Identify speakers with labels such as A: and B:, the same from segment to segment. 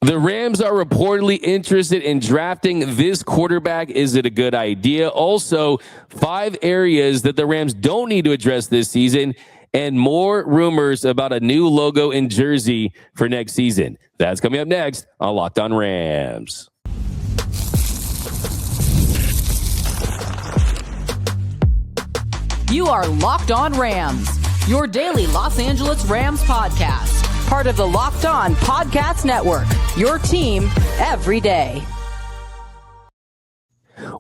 A: The Rams are reportedly interested in drafting this quarterback. Is it a good idea? Also, 5 areas that the Rams don't need to address this season, and more rumors about a new logo and jersey for next season. That's coming up next on Locked On Rams.
B: You are Locked On Rams, your daily Los Angeles Rams podcast. Part of the Locked On Podcast Network, your team every day.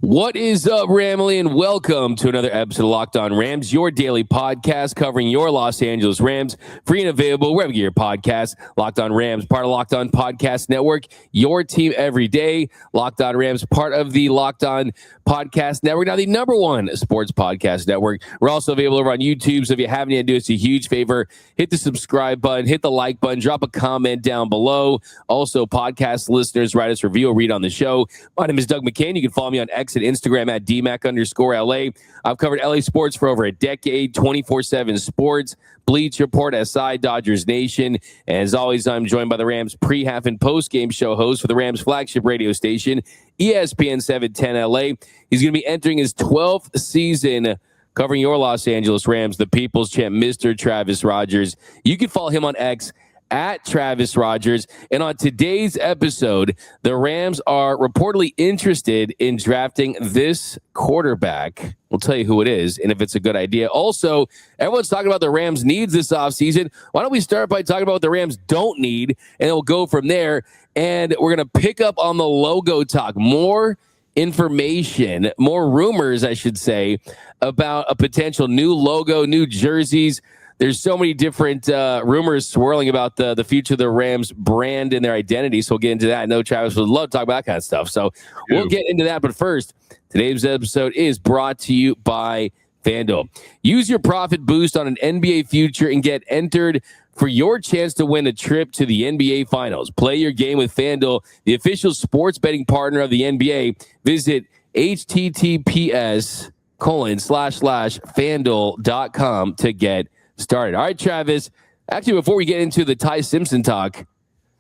A: What is up, Ramily, and welcome to another episode of Locked On Rams, your daily podcast covering your Los Angeles Rams, free and available wherever you get your podcasts. Locked On Rams, part of Locked On Podcast Network, your team every day. Locked On Rams, part of the Locked On Podcast Network, now the #1 sports podcast network. We're also available over on YouTube, so if you haven't yet, do us a huge favor, hit the subscribe button, hit the like button, drop a comment down below. Also, podcast listeners, write us a review or read on the show. My name is Doug McCain. You can follow me on X and Instagram at DMAC_LA. I've covered LA sports for over a decade, 24/7 sports, Bleach Report, SI, Dodgers Nation. And as always, I'm joined by the Rams pre, half, and post-game show host for the Rams flagship radio station, ESPN 710 LA. He's going to be entering his 12th season covering your Los Angeles Rams, the People's Champ, Mr. Travis Rogers. You can follow him on X at Travis Rogers. And on today's episode, the Rams are reportedly interested in drafting this quarterback. We'll tell you who it is and if it's a good idea. Also, everyone's talking about the Rams' needs this offseason. Why don't we start by talking about what the Rams don't need, and then we'll go from there. And we're going to pick up on the logo talk. More information, more rumors, I should say, about a potential new logo, new jerseys. There's so many different rumors swirling about the future of the Rams brand and their identity. So we'll get into that. I know Travis would love to talk about that kind of stuff. So we'll get into that. But first, today's episode is brought to you by FanDuel. Use your profit boost on an NBA future and get entered for your chance to win a trip to the NBA Finals. Play your game with FanDuel, the official sports betting partner of the NBA. Visit https://FanDuel.com to get started. All right, Travis. Actually, before we get into the Ty Simpson talk,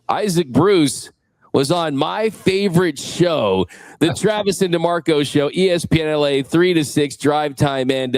A: Isaac Bruce was on my favorite show, the Travis and DeMarco show, ESPN LA, 3 to 6 drive time. And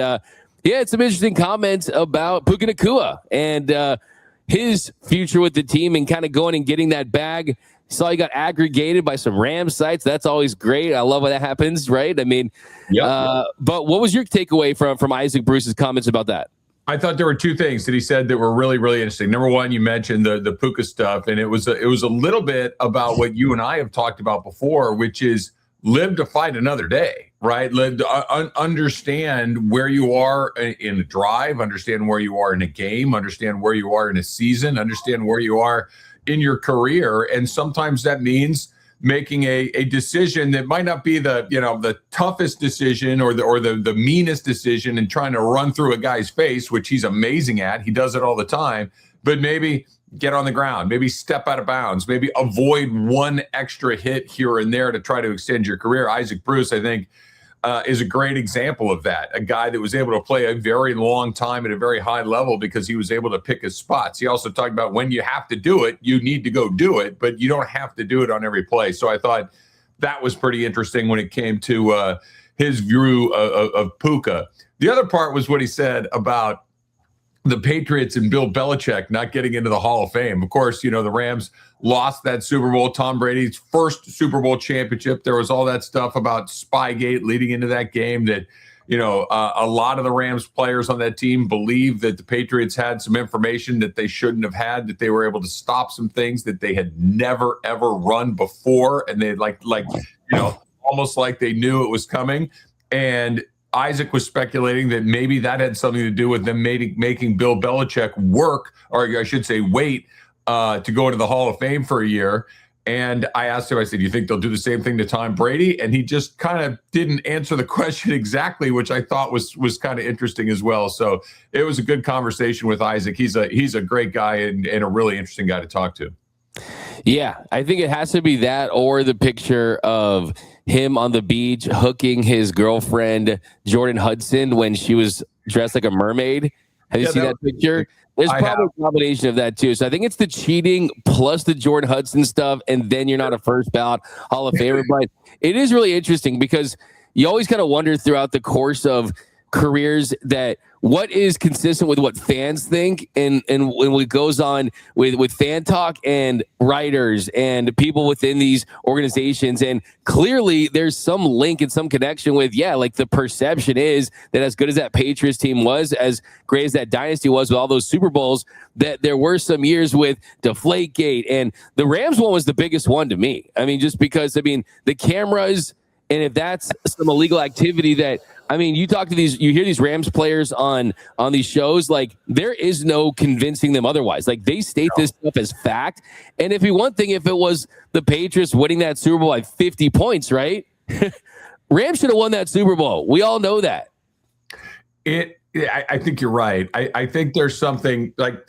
A: he had some interesting comments about Puka Nacua and his future with the team and kind of going and getting that bag. Saw he got aggregated by some Rams sites. That's always great. I love when that happens, right? I mean, but what was your takeaway from Isaac Bruce's comments about that?
C: I thought there were 2 things that he said that were really, really interesting. Number one, you mentioned the Puka stuff, and it was a little bit about what you and I have talked about before, which is live to fight another day, right? Live to understand where you are in a drive, understand where you are in a game, understand where you are in a season, understand where you are in your career, and sometimes that means making a decision that might not be the toughest decision or the meanest decision, and trying to run through a guy's face, which he's amazing at. He does it all the time. But maybe get on the ground, maybe step out of bounds, maybe avoid one extra hit here and there to try to extend your career. Isaac Bruce, I think, is a great example of that. A guy that was able to play a very long time at a very high level because he was able to pick his spots. He also talked about when you have to do it, you need to go do it, but you don't have to do it on every play. So I thought that was pretty interesting when it came to his view of Puka. The other part was what he said about the Patriots and Bill Belichick not getting into the Hall of Fame. Of course, the Rams lost that Super Bowl, Tom Brady's first Super Bowl championship. There was all that stuff about Spygate leading into that game that, a lot of the Rams players on that team believe that the Patriots had some information that they shouldn't have had, that they were able to stop some things that they had never, ever run before. And they almost like they knew it was coming. And Isaac was speculating that maybe that had something to do with them making Bill Belichick work, or I should say wait, to go into the Hall of Fame for a year. And I asked him, I said, do you think they'll do the same thing to Tom Brady? And he just kind of didn't answer the question exactly, which I thought was kind of interesting as well. So it was a good conversation with Isaac. He's a great guy and a really interesting guy to talk to.
A: Yeah, I think it has to be that or the picture of him on the beach hooking his girlfriend, Jordan Hudson, when she was dressed like a mermaid. Have you seen that picture? There's probably a combination of that too. So I think it's the cheating plus the Jordan Hudson stuff, and then you're not a first ballot Hall of Famer. But it is really interesting because you always kind of wonder throughout the course of careers that what is consistent with what fans think and what goes on with fan talk and writers and people within these organizations. And clearly there's some link and some connection with, like the perception is that as good as that Patriots team was, as great as that dynasty was with all those Super Bowls, that there were some years with Deflategate, and the Rams one was the biggest one to me. I mean, just because, the cameras, and if that's some illegal activity that, you talk to you hear these Rams players on these shows, like there is no convincing them otherwise. Like they state this stuff as fact. And if it was the Patriots winning that Super Bowl by 50 points, right? Rams should have won that Super Bowl. We all know that.
C: I think you're right. I think there's something like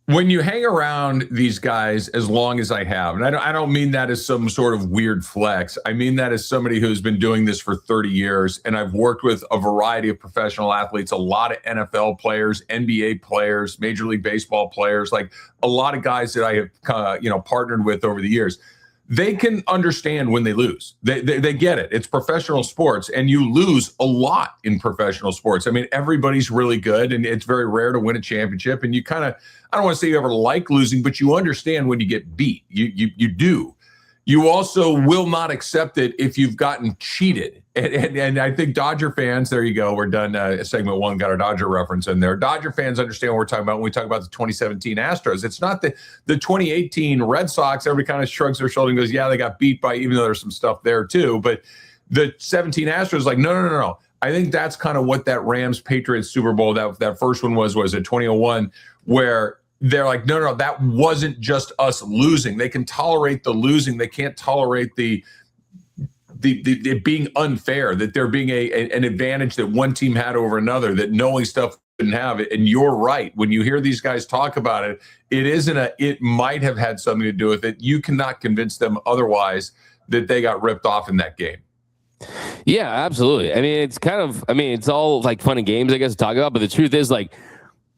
C: when you hang around these guys as long as I have, and I don't mean that as some sort of weird flex. I mean that as somebody who's been doing this for 30 years, and I've worked with a variety of professional athletes, a lot of NFL players, NBA players, Major League Baseball players, like a lot of guys that I have partnered with over the years. They can understand when they lose. They get it. It's professional sports, and you lose a lot in professional sports. Everybody's really good, and it's very rare to win a championship. And you kind of, I don't want to say you ever like losing, but you understand when you get beat. You do. You also will not accept it if you've gotten cheated. And I think Dodger fans, there you go. We're done. Segment one, got our Dodger reference in there. Dodger fans understand what we're talking about when we talk about the 2017 Astros. It's not the 2018 Red Sox. Everybody kind of shrugs their shoulder and goes, yeah, they got beat by, even though there's some stuff there too. But the 17 Astros, like, no. I think that's kind of what that Rams-Patriots Super Bowl, that first one was it 2001, where they're like, no, that wasn't just us losing. They can tolerate the losing. They can't tolerate the being unfair, that there being an advantage that one team had over another, that knowing stuff didn't have it. And you're right. When you hear these guys talk about it, it might have had something to do with it. You cannot convince them otherwise that they got ripped off in that game.
A: Yeah, absolutely. It's all like fun and games, I guess, to talk about. But the truth is, like,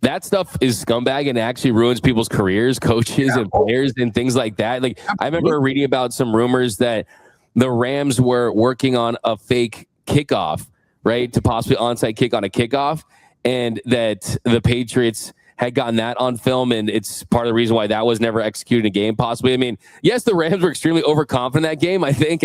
A: that stuff is scumbag and actually ruins people's careers, coaches and players and things like that. Like, I remember reading about some rumors that the Rams were working on a fake kickoff, right, to possibly onside kick on a kickoff, and that the Patriots had gotten that on film, and it's part of the reason why that was never executed in a game, possibly. Yes, the Rams were extremely overconfident in that game, I think.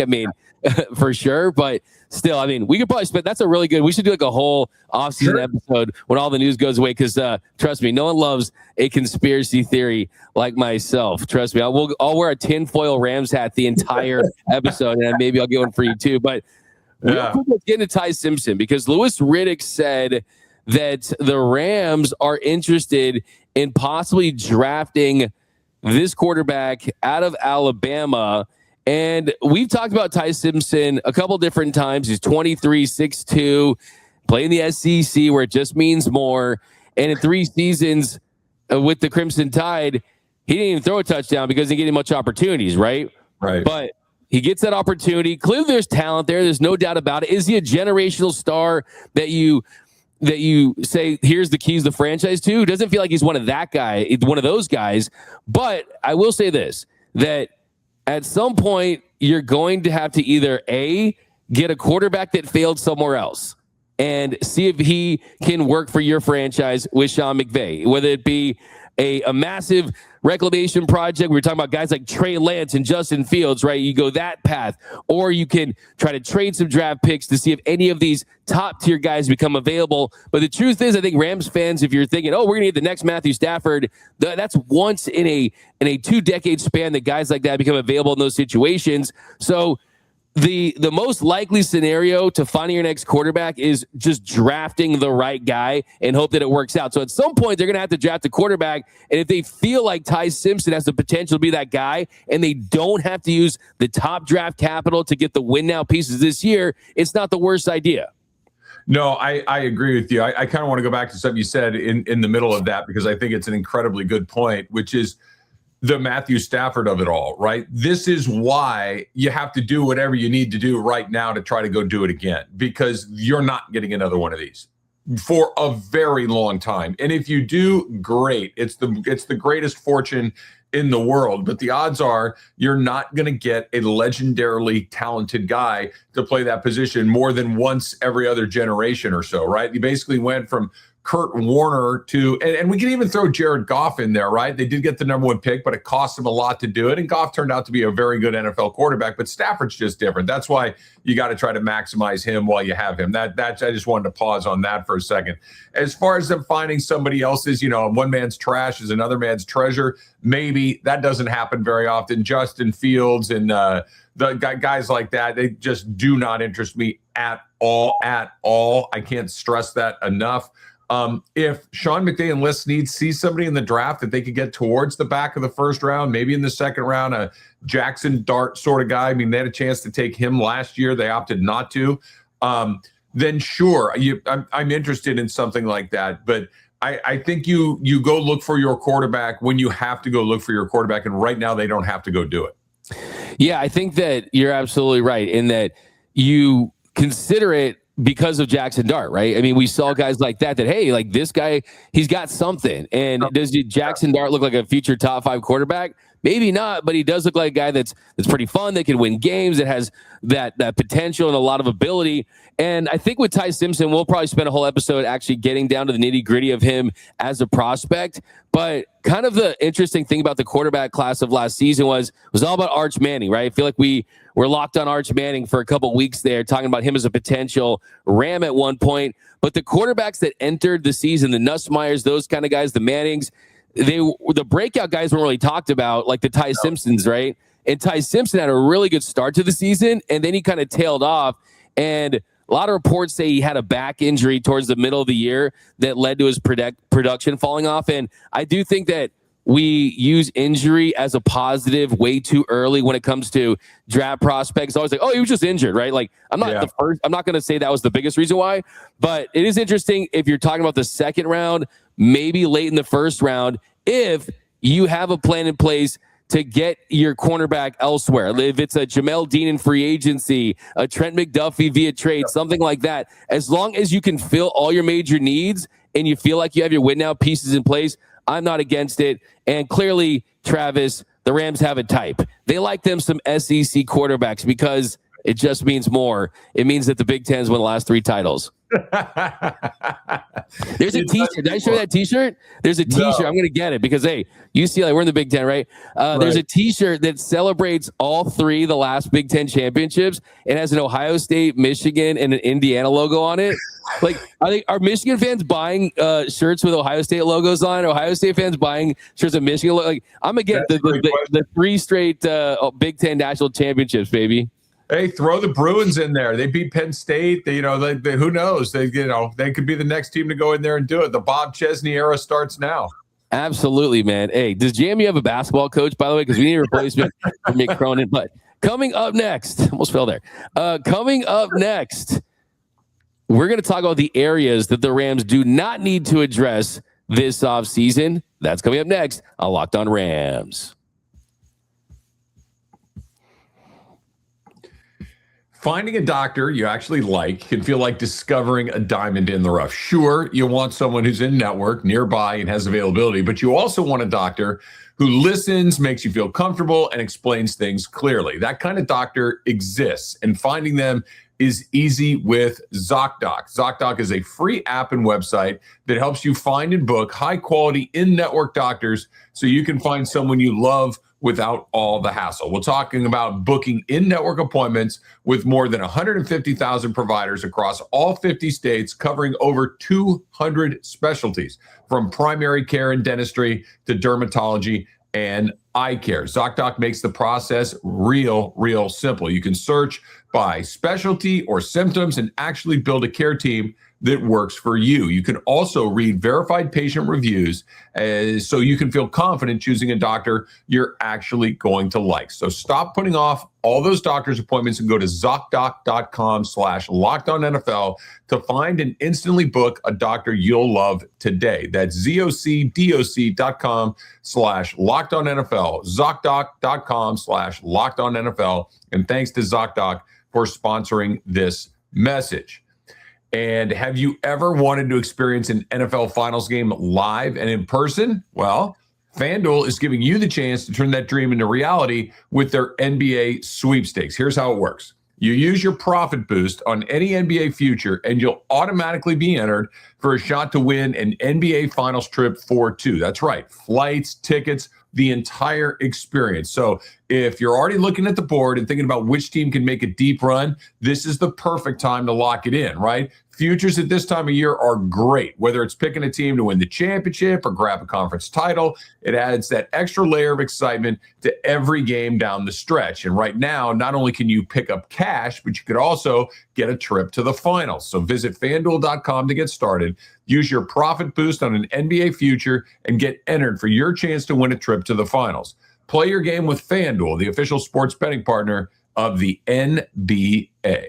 A: For sure, but still, we could probably spend. That's a really good. We should do like a whole offseason episode when all the news goes away. Because trust me, no one loves a conspiracy theory like myself. Trust me, I'll wear a tinfoil Rams hat the entire episode, and maybe I'll get one for you too. But real quick, let's get into Ty Simpson, because Louis Riddick said that the Rams are interested in possibly drafting this quarterback out of Alabama. And we've talked about Ty Simpson a couple different times. He's 23, 6'2", playing the SEC where it just means more. And in 3 seasons with the Crimson Tide, he didn't even throw a touchdown because he didn't get much opportunities, right?
C: Right.
A: But he gets that opportunity. Clearly there's talent there. There's no doubt about it. Is he a generational star that you say, here's the keys to the franchise to? Doesn't feel like he's one of those guys. But I will say this, that at some point, you're going to have to either get a quarterback that failed somewhere else and see if he can work for your franchise with Sean McVay, whether it be a massive reclamation project. We were talking about guys like Trey Lance and Justin Fields, right? You go that path, or you can try to trade some draft picks to see if any of these top tier guys become available. But the truth is, I think Rams fans, if you're thinking, we're going to get the next Matthew Stafford, that's once in a 2-decade span that guys like that become available in those situations. So the most likely scenario to finding your next quarterback is just drafting the right guy and hope that it works out. So at some point, they're going to have to draft a quarterback. And if they feel like Ty Simpson has the potential to be that guy, and they don't have to use the top draft capital to get the win now pieces this year, it's not the worst idea.
C: No, I agree with you. I kind of want to go back to something you said in the middle of that, because I think it's an incredibly good point, which is the Matthew Stafford of it all, right? This is why you have to do whatever you need to do right now to try to go do it again, because you're not getting another one of these. for a very long time. And if you do, great. It's the greatest fortune in the world. But the odds are you're not going to get a legendarily talented guy to play that position more than once every other generation or so, right? You basically went from Kurt Warner to, and we can even throw Jared Goff in there, right? They did get the number 1 pick, but it cost them a lot to do it. And Goff turned out to be a very good NFL quarterback, but Stafford's just different. That's why you got to try to maximize him while you have him. That's I just wanted to pause on that for a second. As far as them finding somebody else's, one man's trash is another man's treasure, maybe that doesn't happen very often. Justin Fields and the guys like that, they just do not interest me at all. I can't stress that enough. If Sean McVay and Les Snead see somebody in the draft that they could get towards the back of the first round, maybe in the second round, a Jackson Dart sort of guy. I mean, they had a chance to take him last year. They opted not to. Then sure, I'm interested in something like that. But I think you go look for your quarterback when you have to go look for your quarterback. And right now they don't have to go do it.
A: Yeah, I think that you're absolutely right in that you consider it because of Jackson Dart, right? I mean, we saw guys like that, hey, like this guy, he's got something. And does Jackson Dart look like a future top 5 quarterback? Maybe not, but he does look like a guy that's pretty fun, that can win games, that has that potential and a lot of ability. And I think with Ty Simpson, we'll probably spend a whole episode actually getting down to the nitty-gritty of him as a prospect. But kind of the interesting thing about the quarterback class of last season was all about Arch Manning, right? I feel like we were locked on Arch Manning for a couple weeks there, talking about him as a potential Ram at one point. But the quarterbacks that entered the season, the Nussmeyers, those kind of guys, the Mannings, the breakout guys weren't really talked about, like the Ty Simpsons, right? And Ty Simpson had a really good start to the season, and then he kind of tailed off. And a lot of reports say he had a back injury towards the middle of the year that led to his production falling off. And I do think that we use injury as a positive way too early when it comes to draft prospects. Always like, oh, he was just injured, right? Like, I'm not the first. I'm not going to say that was the biggest reason why, but it is interesting if you're talking about the second round, maybe late in the first round, if you have a plan in place to get your cornerback elsewhere. If it's a Jamel Dean in free agency, a Trent McDuffie via trade, something like that, as long as you can fill all your major needs and you feel like you have your win now pieces in place, I'm not against it. And clearly, Travis, the Rams have a type. They like them some SEC quarterbacks because it just means more. It means that the Big Ten's won the last 3 titles. There's a t-shirt. Did I show you that t-shirt? There's a t-shirt. I'm going to get it because, hey, UCLA, we're in the Big Ten, right? There's a t-shirt that celebrates all 3 the last Big Ten championships and has an Ohio State, Michigan, and an Indiana logo on it. Like, are Michigan fans buying shirts with Ohio State logos on? Ohio State fans buying shirts with Michigan? Like, I'm going to get the 3 straight Big Ten national championships, baby.
C: Hey, throw the Bruins in there. They beat Penn State. They who knows? They could be the next team to go in there and do it. The Bob Chesney era starts now.
A: Absolutely, man. Hey, does JMU have a basketball coach, by the way? Because we need a replacement for Mick Cronin. But coming up next, almost fell there. Coming up next, we're going to talk about the areas that the Rams do not need to address this offseason. That's coming up next on Locked On Rams.
C: Finding a doctor you actually like can feel like discovering a diamond in the rough. Sure, you want someone who's in network, nearby, and has availability, but you also want a doctor who listens, makes you feel comfortable, and explains things clearly. That kind of doctor exists, and finding them is easy with ZocDoc. ZocDoc is a free app and website that helps you find and book high-quality in-network doctors so you can find someone you love without all the hassle. We're talking about booking in-network appointments with more than 150,000 providers across all 50 states, covering over 200 specialties, from primary care and dentistry to dermatology and eye care. ZocDoc makes the process real simple. You can search by specialty or symptoms and actually build a care team that works for you. You can also read verified patient reviews so you can feel confident choosing a doctor you're actually going to like. So stop putting off all those doctor's appointments and go to ZocDoc.com/LockedOnNFL to find and instantly book a doctor you'll love today. That's ZocDoc.com/LockedOnNFL, ZocDoc.com/LockedOnNFL. And thanks to ZocDoc for sponsoring this message. And have you ever wanted to experience an NFL Finals game live and in person? Well, FanDuel is giving you the chance to turn that dream into reality with their NBA sweepstakes. Here's how it works. You use your profit boost on any NBA future, and you'll automatically be entered for a shot to win an NBA Finals trip for two. That's right. Flights, tickets, the entire experience. So if you're already looking at the board and thinking about which team can make a deep run, this is the perfect time to lock it in, right? Futures at this time of year are great, whether it's picking a team to win the championship or grab a conference title. It adds that extra layer of excitement to every game down the stretch. And right now, not only can you pick up cash, but you could also get a trip to the finals. So visit FanDuel.com to get started. Use your profit boost on an NBA future and get entered for your chance to win a trip to the finals. Play your game with FanDuel, the official sports betting partner of the NBA.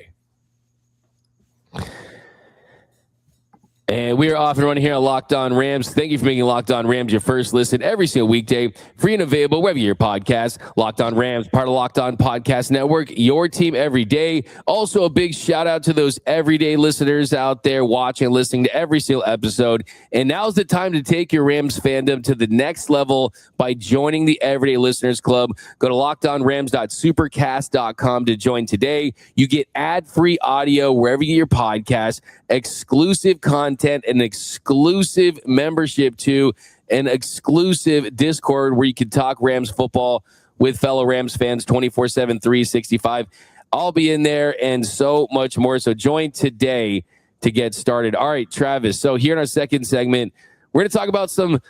A: And we are off and running here on Locked On Rams. Thank you for making Locked On Rams your first listen every single weekday. Free and available wherever you get your podcast. Locked On Rams, part of Locked On Podcast Network, your team every day. Also, a big shout out to those everyday listeners out there watching and listening to every single episode. And now's the time to take your Rams fandom to the next level by joining the Everyday Listeners Club. Go to lockedonrams.supercast.com to join today. You get ad-free audio wherever you get your podcast, exclusive content, an exclusive membership to an exclusive Discord where you can talk Rams football with fellow Rams fans 24/7, 365. I'll be in there and so much more. So join today to get started. All right, Travis. So here in our second segment, we're going to talk about some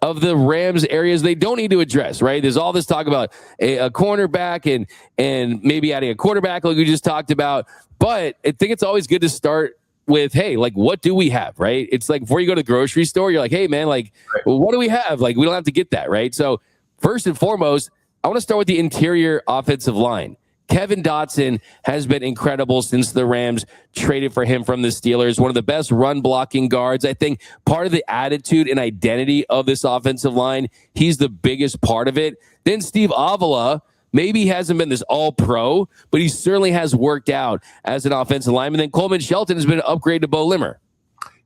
A: of the Rams areas they don't need to address, right? There's all this talk about a cornerback and maybe adding a quarterback like we just talked about. But I think it's always good to start with, hey, like, what do we have, right? It's like before you go to the grocery store, you're like, hey, man, like, well, what do we have? Like, we don't have to get that, right? So first and foremost, I want to start with the interior offensive line. Kevin Dotson has been incredible since the Rams traded for him from the Steelers. One of the best run blocking guards. I think part of the attitude and identity of this offensive line, he's the biggest part of it. Then Steve Avila, maybe he hasn't been this all-pro, but he certainly has worked out as an offensive lineman. Then Coleman Shelton has been an upgrade to Bo Limmer.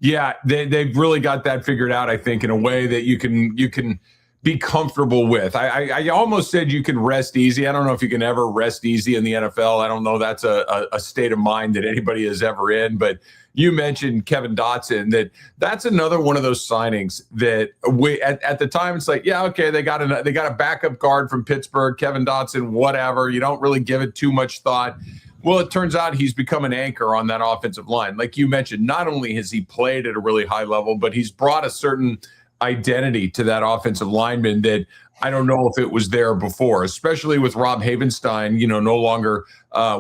C: Yeah, they've really got that figured out, I think, in a way that you can be comfortable with. I almost said you can rest easy. I don't know if you can ever rest easy in the NFL. I don't know that's a state of mind that anybody is ever in, but you mentioned Kevin Dotson. That's another one of those signings that we at the time it's like, yeah, okay, they got a backup guard from Pittsburgh, Kevin Dotson, whatever. You don't really give it too much thought. Well, it turns out he's become an anchor on that offensive line. Like you mentioned, not only has he played at a really high level, but he's brought a certain identity to that offensive lineman that I don't know if it was there before, especially with Rob Havenstein, no longer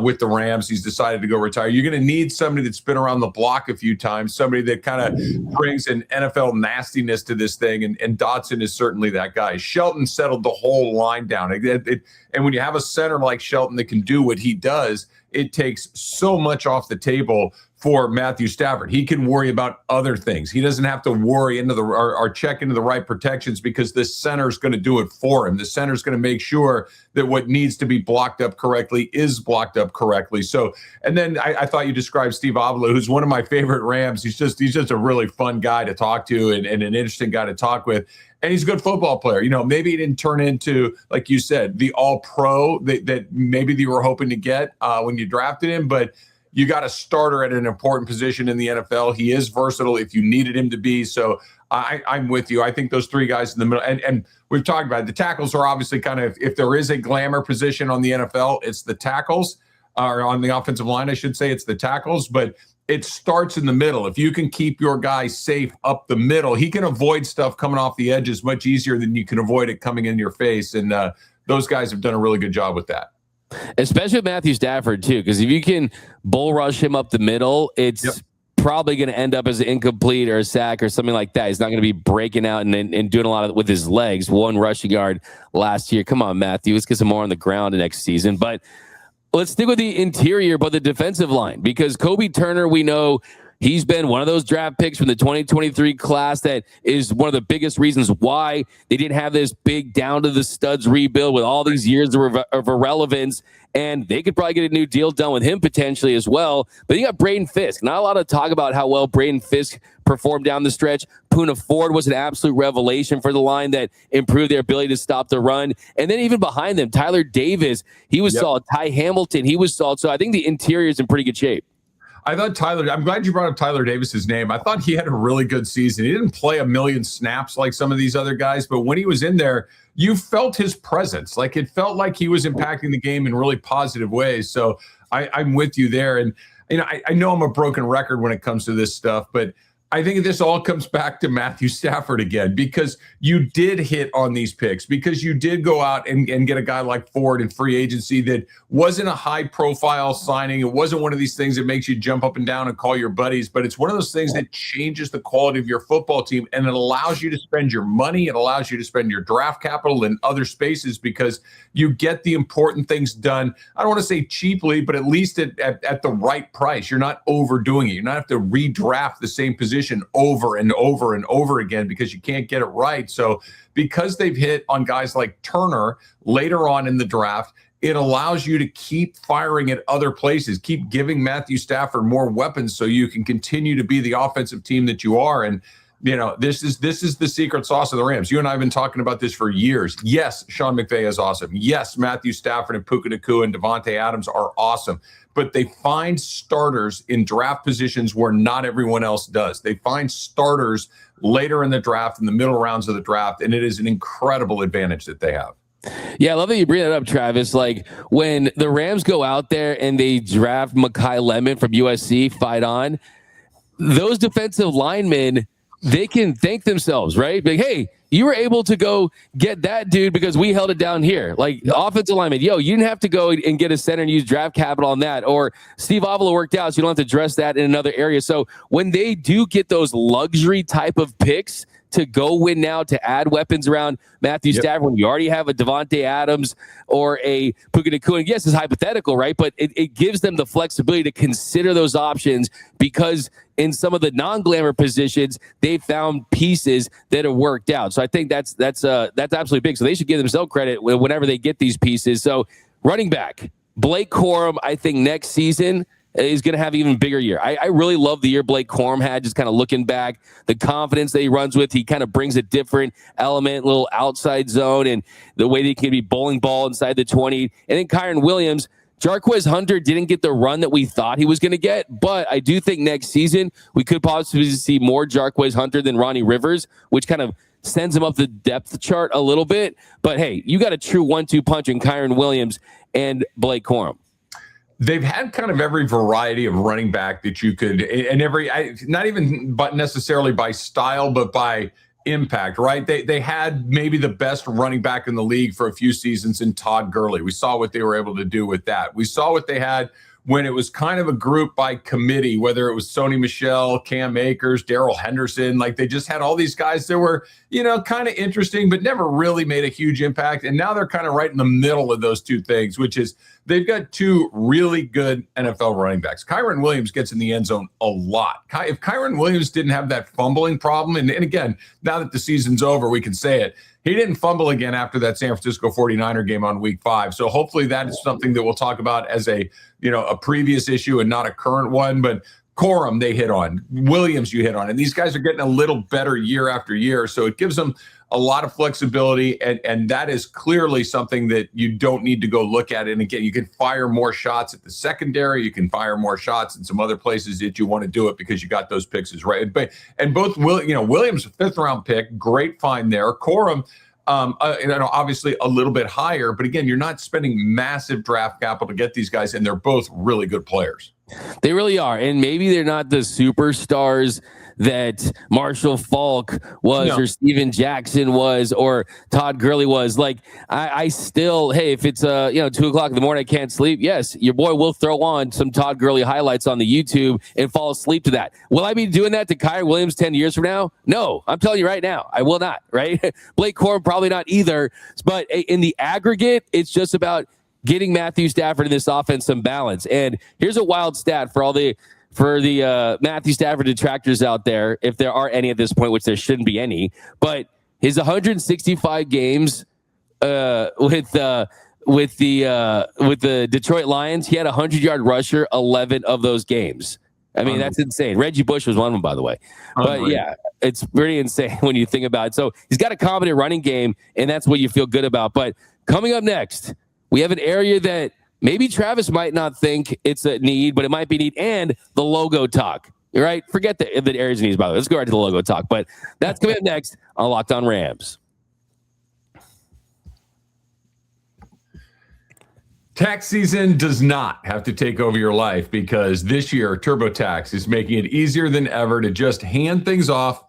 C: with the Rams. He's decided to go retire. You're going to need somebody that's been around the block a few times, somebody that kind of brings an NFL nastiness to this thing, and Dotson is certainly that guy. Shelton settled the whole line down. And when you have a center like Shelton that can do what he does, it takes so much off the table for Matthew Stafford. He can worry about other things. He doesn't have to worry or check into the right protections because the center is going to do it for him. The center is going to make sure that what needs to be blocked up correctly is blocked up correctly. So, and then I thought you described Steve Avila, who's one of my favorite Rams. He's just a really fun guy to talk to and an interesting guy to talk with. And he's a good football player. Maybe he didn't turn into, like you said, the all-pro that maybe you were hoping to get when you drafted him, but you got a starter at an important position in the NFL. He is versatile if you needed him to be. So I'm with you. I think those three guys in the middle, and we've talked about it. The tackles are obviously kind of, if there is a glamour position on the NFL, it's the tackles, or on the offensive line, I should say, it's the tackles. But it starts in the middle. If you can keep your guy safe up the middle, he can avoid stuff coming off the edges much easier than you can avoid it coming in your face. And those guys have done a really good job with that.
A: Especially with Matthew Stafford, too, because if you can bull rush him up the middle, it's probably going to end up as an incomplete or a sack or something like that. He's not going to be breaking out and doing a lot with his legs. One rushing yard last year. Come on, Matthew. Let's get some more on the ground next season. But let's stick with the interior, but the defensive line, because Kobe Turner, we know He's been one of those draft picks from the 2023 class that is one of the biggest reasons why they didn't have this big down to the studs rebuild with all these years of irrelevance. And they could probably get a new deal done with him potentially as well. But you got Braden Fisk. Not a lot of talk about how well Braden Fisk performed down the stretch. Puna Ford was an absolute revelation for the line that improved their ability to stop the run. And then even behind them, Tyler Davis, he was solid. Ty Hamilton, he was solid. So I think the interior is in pretty good shape.
C: I thought I'm glad you brought up Tyler Davis's name. I thought he had a really good season. He didn't play a million snaps like some of these other guys, but when he was in there, you felt his presence. Like it felt like he was impacting the game in really positive ways. So I'm with you there. And I know I'm a broken record when it comes to this stuff, but I think this all comes back to Matthew Stafford again, because you did hit on these picks, because you did go out and get a guy like Ford in free agency that wasn't a high profile signing. It wasn't one of these things that makes you jump up and down and call your buddies, but it's one of those things that changes the quality of your football team, and it allows you to spend your money. It allows you to spend your draft capital in other spaces because you get the important things done. I don't want to say cheaply, but at least at the right price. You're not overdoing it. You're not have to redraft the same position over and over and over again because you can't get it right. So because they've hit on guys like Turner later on in the draft, it allows you to keep firing at other places, keep giving Matthew Stafford more weapons so you can continue to be the offensive team that you are. And this is the secret sauce of the Rams. You and I have been talking about this for years. Yes, Sean McVay is awesome. Yes, Matthew Stafford and Puka Nacua and Devontae Adams are awesome. But they find starters in draft positions where not everyone else does. They find starters later in the draft, in the middle rounds of the draft, and it is an incredible advantage that they have.
A: Yeah, I love that you bring that up, Travis. Like when the Rams go out there and they draft Mekhi Lemon from USC, fight on, those defensive linemen, they can thank themselves, right? Like, hey, you were able to go get that dude because we held it down here. Like offensive lineman, you didn't have to go and get a center and use draft capital on that. Or Steve Avila worked out, so you don't have to address that in another area. So when they do get those luxury type of picks to go win now, to add weapons around Matthew Stafford, when you already have a Devontae Adams or a Puka Nacua, and yes, it's hypothetical, right? But it gives them the flexibility to consider those options because in some of the non-glamour positions, they found pieces that have worked out. So I think that's absolutely big. So they should give themselves credit whenever they get these pieces. So running back, Blake Corum, I think next season is going to have an even bigger year. I really love the year Blake Corum had, just kind of looking back, the confidence that he runs with. He kind of brings a different element, little outside zone, and the way that he can be bowling ball inside the 20. And then Kyron Williams, Jarquez Hunter didn't get the run that we thought he was going to get, but I do think next season we could possibly see more Jarquez Hunter than Ronnie Rivers, which kind of sends him up the depth chart a little bit. But hey, you got a true 1-2 punch in Kyron Williams and Blake Corum.
C: They've had kind of every variety of running back that you could, and not even but necessarily by style, but by impact, right? They had maybe the best running back in the league for a few seasons in Todd Gurley. We saw what they were able to do with that. We saw what they had when it was kind of a group by committee, whether it was Sony Michel, Cam Akers, Darrell Henderson. Like they just had all these guys that were, kind of interesting, but never really made a huge impact. And now they're kind of right in the middle of those two things, which is they've got two really good NFL running backs. Kyron Williams gets in the end zone a lot. If Kyron Williams didn't have that fumbling problem, and again, now that the season's over, we can say it, he didn't fumble again after that San Francisco 49er game on week 5. So hopefully that is something that we'll talk about as a previous issue and not a current one. But Corum, they hit on. Williams, you hit on. And these guys are getting a little better year after year. So it gives them a lot of flexibility. And that is clearly something that you don't need to go look at. And again, you can fire more shots at the secondary. You can fire more shots in some other places that you want to do it because you got those picks right. And both, Williams, a 5th round pick, great find there. Corum, obviously a little bit higher. But again, you're not spending massive draft capital to get these guys. And they're both really good players.
A: They really are. And maybe they're not the superstars that Marshall Falk was or Steven Jackson was or Todd Gurley was. Like I still, hey, if it's 2:00 in the morning, I can't sleep. Yes, your boy will throw on some Todd Gurley highlights on the YouTube and fall asleep to that. Will I be doing that to Kyron Williams 10 years from now? No, I'm telling you right now, I will not, right? Blake Corum probably not either. But in the aggregate, it's just about getting Matthew Stafford in this offense some balance. And here's a wild stat for all the for the Matthew Stafford detractors out there, if there are any at this point, which there shouldn't be any, but his 165 games with the Detroit Lions, he had a 100-yard rusher 11 of those games. I mean, that's insane. Reggie Bush was one of them, by the way. But yeah, it's pretty insane when you think about it. So he's got a competent running game, and that's what you feel good about. But coming up next, we have an area that maybe Travis might not think it's a need, but it might be need, and the logo talk. Right? Forget the areas needs, by the way. Let's go right to the logo talk. But that's coming up next on Locked On Rams.
C: Tax season does not have to take over your life, because this year TurboTax is making it easier than ever to just hand things off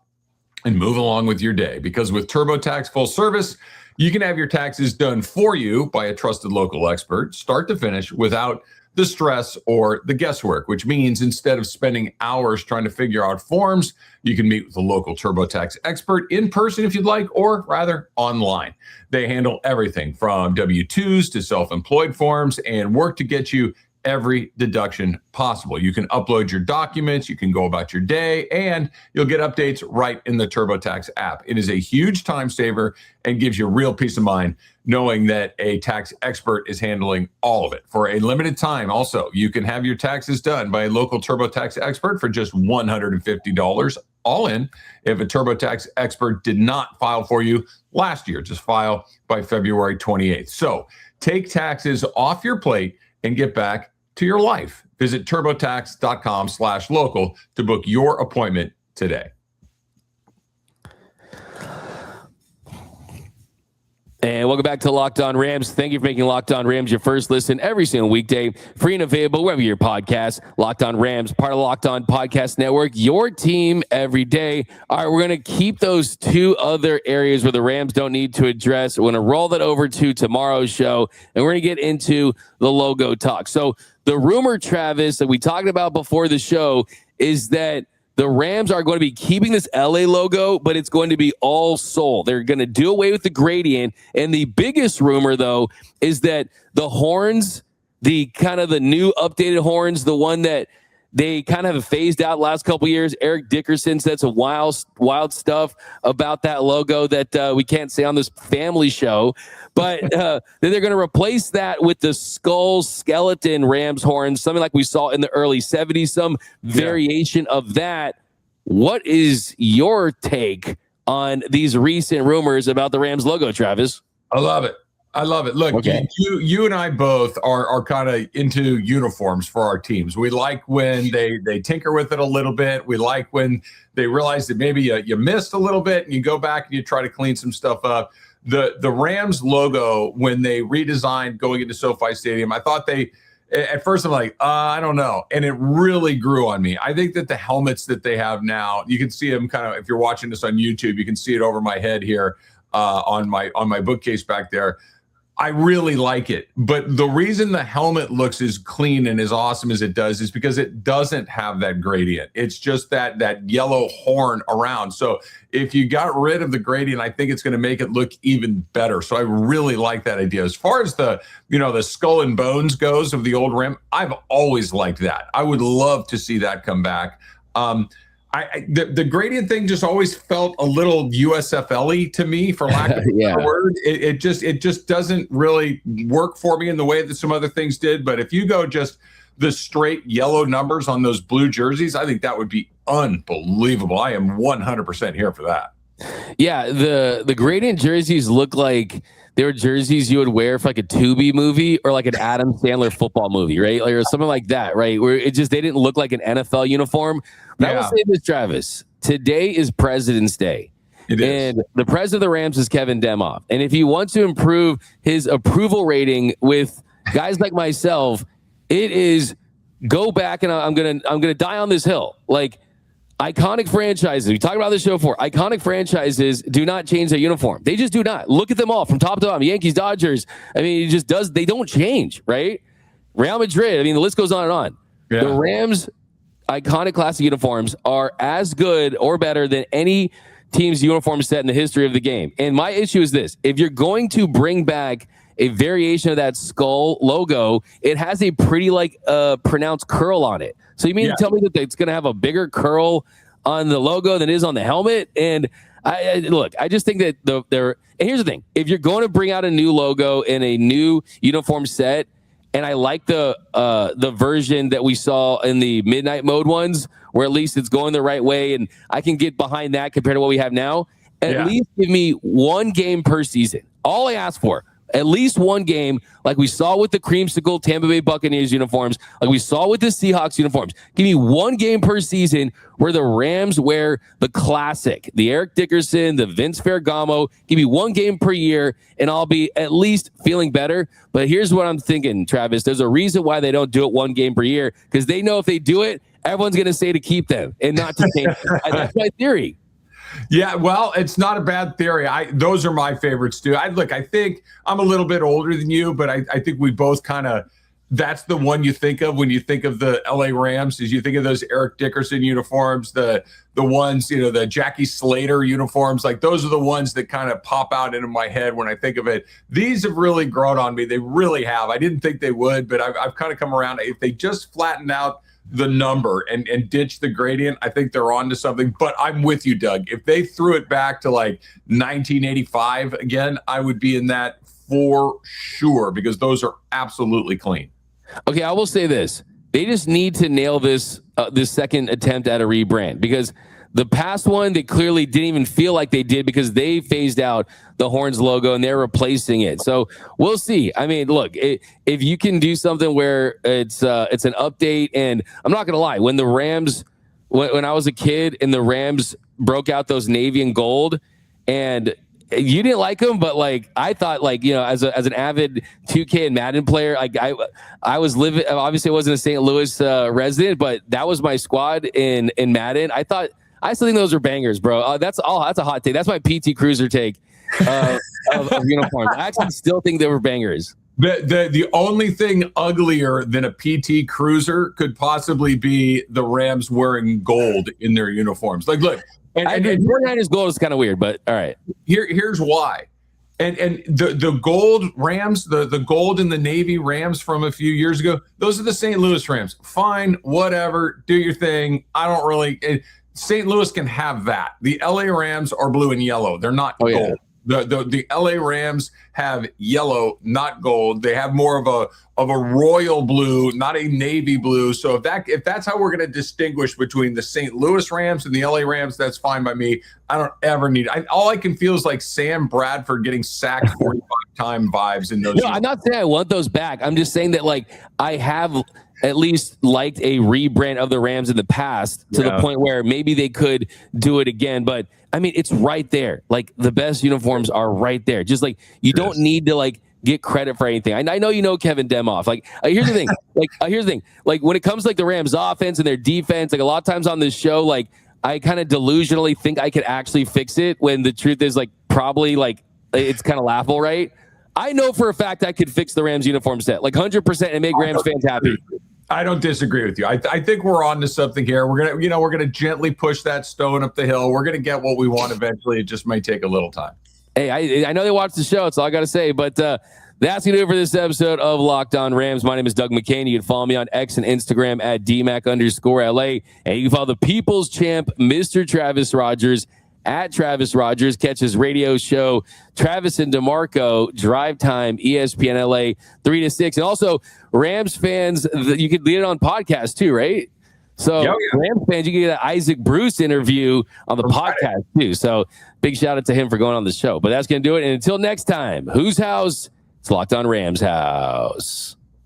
C: and move along with your day. Because with TurboTax full service, you can have your taxes done for you by a trusted local expert, start to finish, without the stress or the guesswork, which means instead of spending hours trying to figure out forms, you can meet with a local TurboTax expert in person if you'd like, or rather online. They handle everything from W-2s to self-employed forms and work to get you every deduction possible. You can upload your documents, you can go about your day, and you'll get updates right in the TurboTax app. It is a huge time saver and gives you real peace of mind knowing that a tax expert is handling all of it. For a limited time, also, you can have your taxes done by a local TurboTax expert for just $150 all in. If a TurboTax expert did not file for you last year, just file by February 28th. So take taxes off your plate and get back to your life. Visit turbotax.com/local to book your appointment today.
A: And welcome back to Locked On Rams. Thank you for making Locked On Rams your first listen every single weekday. Free and available wherever your podcast. Locked On Rams, part of Locked On Podcast Network, your team every day. All right, we're going to keep those two other areas where the Rams don't need to address. We're going to roll that over to tomorrow's show, and we're going to get into the logo talk. So the rumor, Travis, that we talked about before the show is that the Rams are going to be keeping this LA logo, but it's going to be all soul. They're going to do away with the gradient. And the biggest rumor, though, is that the horns, the kind of the new updated horns, the one that they kind of have phased out last couple of years. Eric Dickerson said some wild stuff about that logo that we can't say on this family show. But then they're going to replace that with the skull skeleton Rams horns, something like we saw in the early 70s, some variation of that. What is your take on these recent rumors about the Rams logo, Travis?
C: I love it. Look, you and I both are kind of into uniforms for our teams. We like when they tinker with it a little bit. We like when they realize that maybe you missed a little bit and you go back and you try to clean some stuff up. The Rams logo, when they redesigned going into SoFi Stadium, I thought at first I'm like, I don't know. And it really grew on me. I think that the helmets that they have now, you can see them kind of, if you're watching this on YouTube, you can see it over my head here on my bookcase back there. I really like it. But the reason the helmet looks as clean and as awesome as it does is because it doesn't have that gradient. It's just that yellow horn around. So if you got rid of the gradient, I think it's going to make it look even better. So I really like that idea. As far as the skull and bones goes of the old Ram, I've always liked that. I would love to see that come back. The gradient thing just always felt a little USFL-y to me, for lack of a better word. It just doesn't really work for me in the way that some other things did. But if you go just the straight yellow numbers on those blue jerseys, I think that would be unbelievable. I am 100% here for that. Yeah, the gradient jerseys look like they were jerseys you would wear for like a Tubi movie or like an Adam Sandler football movie, right? Or something like that, right? Where they didn't look like an NFL uniform. But I will say this, Travis. Today is President's Day. It is. And the president of the Rams is Kevin Demoff. And if you want to improve his approval rating with guys like myself, it is go back, and I'm gonna die on this hill. Like, iconic franchises, we talked about this show before. Iconic franchises do not change their uniform. They just do not. Look at them all from top to bottom. Yankees, Dodgers. I mean, they don't change, right? Real Madrid. I mean, the list goes on and on. Yeah. The Rams' iconic classic uniforms are as good or better than any team's uniform set in the history of the game. And my issue is this: if you're going to bring back
A: a variation of that skull logo. It has a pretty pronounced curl on it. So you mean to tell me that it's going to have a bigger curl on the logo than it is on the helmet? And I just think that and here's the thing: if you're going to bring out a new logo in a new uniform set, and I like the version that we saw in the midnight mode ones, where at least it's going the right way, and I can get behind that compared to what we have now. At least give me one game per season. All I ask for. At least one game, like we saw with the creamsicle Tampa Bay Buccaneers uniforms, like we saw with the Seahawks uniforms. Give me one game per season where the Rams wear the classic, the Eric Dickerson, the Vince Ferragamo. Give me one game per year, and I'll be at least feeling better. But here's what I'm thinking, Travis. There's a reason why they don't do it one game per year, because they know if they do it, everyone's going to say to keep them and not to change them. That's my theory.
C: Yeah, well, it's not a bad theory. Those are my favorites too. I think I'm a little bit older than you, but I think we both kind of, that's the one you think of when you think of the LA Rams, is you think of those Eric Dickerson uniforms, the ones, the Jackie Slater uniforms. Like, those are the ones that kind of pop out into my head when I think of it. These have really grown on me. They really have. I didn't think they would, but I've kind of come around. If they just flattened out the number and ditch the gradient, I think they're on to something. But I'm with you, Doug. If they threw it back to like 1985 again, I would be in that for sure, because those are absolutely clean.
A: Okay, I will say this. They just need to nail this second attempt at a rebrand, because the past one, they clearly didn't even feel like they did, because they phased out the Horns logo and they're replacing it. So we'll see. I mean, look, if you can do something where it's an update, and I'm not going to lie, when the Rams, when I was a kid and the Rams broke out those navy and gold, and you didn't like them, but like I thought, like, as an avid 2K and Madden player, like I was living. Obviously, I wasn't a St. Louis resident, but that was my squad in Madden. I still think those are bangers, bro. That's a hot take. That's my PT Cruiser take of uniforms. I actually still think they were bangers.
C: The only thing uglier than a PT Cruiser could possibly be the Rams wearing gold in their uniforms. Like, look, and
A: 49ers gold is kind of weird, but all right.
C: Here's why. And the gold Rams, the gold and the navy Rams from a few years ago, those are the St. Louis Rams. Fine, whatever, do your thing. I don't really. St. Louis can have that. The LA Rams are blue and yellow. They're not gold. Yeah. The LA Rams have yellow, not gold. They have more of a royal blue, not a navy blue. So if that's how we're going to distinguish between the St. Louis Rams and the LA Rams, that's fine by me. I don't ever need. All I can feel is like Sam Bradford getting sacked 45 time vibes in those.
A: No, I'm not saying I want those back. I'm just saying that, like, I have at least liked a rebrand of the Rams in the past to the point where maybe they could do it again. But I mean, it's right there. Like, the best uniforms are right there. Just like, you don't need to like get credit for anything. I know Kevin Demoff. Like, here's the thing. Here's the thing. Like, when it comes to like the Rams offense and their defense, like a lot of times on this show, like I kind of delusionally think I could actually fix it, when the truth is like probably like it's kind of laughable, right? I know for a fact I could fix the Rams uniform set, like 100%, and make Rams fans happy.
C: I don't disagree with you. I think we're on to something here. We're gonna gently push that stone up the hill. We're gonna get what we want eventually. It just may take a little time.
A: Hey, I know they watch the show. That's all I got to say. But that's going to do it for this episode of Locked On Rams. My name is Doug McCain. You can follow me on X and Instagram at DMAC_LA. And you can follow the People's Champ, Mr. Travis Rogers, at Travis Rogers. Catch his radio show, Travis and DeMarco, Drive Time, ESPN LA, 3 to 6. And also, Rams fans, you could lead it on podcast too, right? So Rams fans, you can get an Isaac Bruce interview on the podcast too. So big shout out to him for going on the show. But that's going to do it. And until next time, whose house? It's Locked On Rams house.